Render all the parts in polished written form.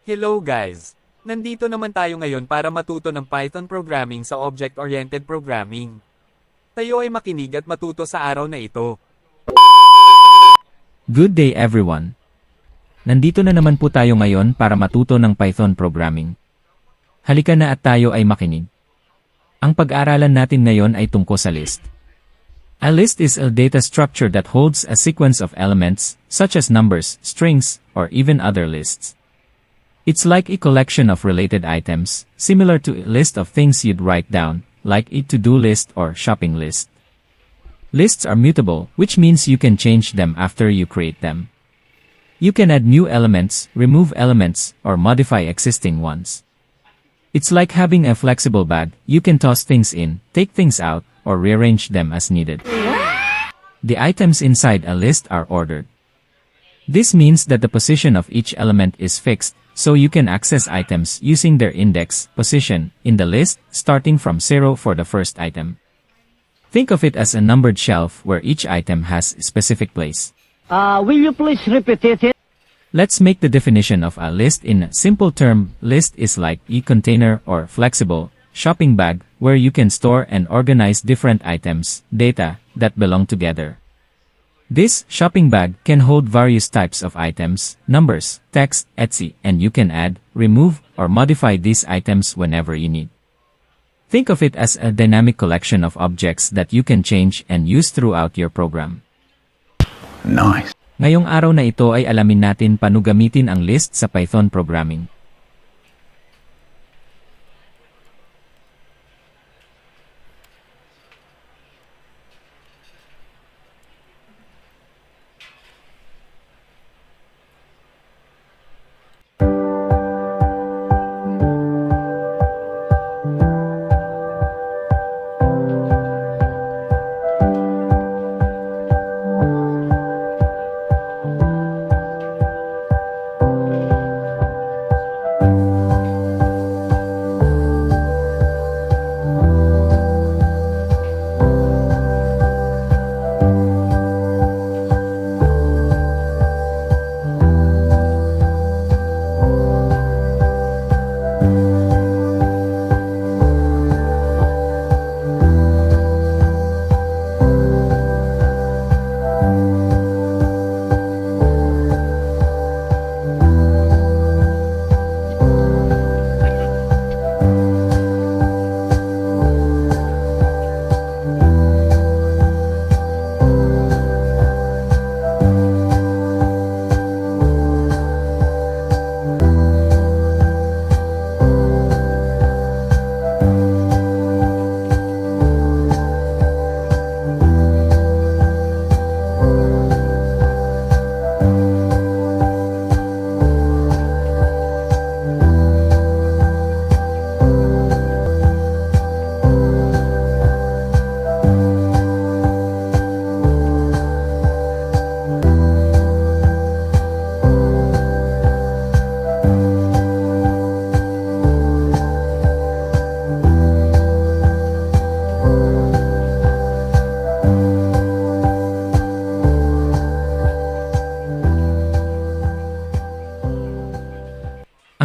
Hello guys! Nandito naman tayo ngayon para matuto ng Python programming sa Object-Oriented Programming. Tayo ay makinig at matuto sa araw na ito. Good day everyone! Nandito na naman po tayo ngayon para matuto ng Python programming. Halika na at tayo ay makinig. Ang pag-aaralan natin ngayon ay tungkol sa list. A list is a data structure that holds a sequence of elements, such as numbers, strings, or even other lists. It's like a collection of related items, similar to a list of things you'd write down, like a to-do list or shopping list. Lists are mutable, which means you can change them after you create them. You can add new elements, remove elements, or modify existing ones. It's like having a flexible bag. You can toss things in, take things out, or rearrange them as needed. The items inside a list are ordered. This means that the position of each element is fixed, so you can access items using their index position in the list, starting from 0 for the first item. Think of it as a numbered shelf where each item has a specific place. Will you please repeat it? Let's make the definition of a list in a simple term. List is like a container or flexible shopping bag where you can store and organize different items, data, that belong together. This shopping bag can hold various types of items, numbers, text, etc., and you can add, remove, or modify these items whenever you need. Think of it as a dynamic collection of objects that you can change and use throughout your program. Nice. Ngayong araw na ito ay alamin natin paano gamitin ang list sa Python programming.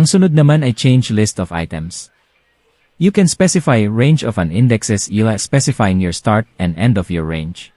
Ang sunod naman ay change list of items. You can specify range of an indexes specifying your start and end of your range.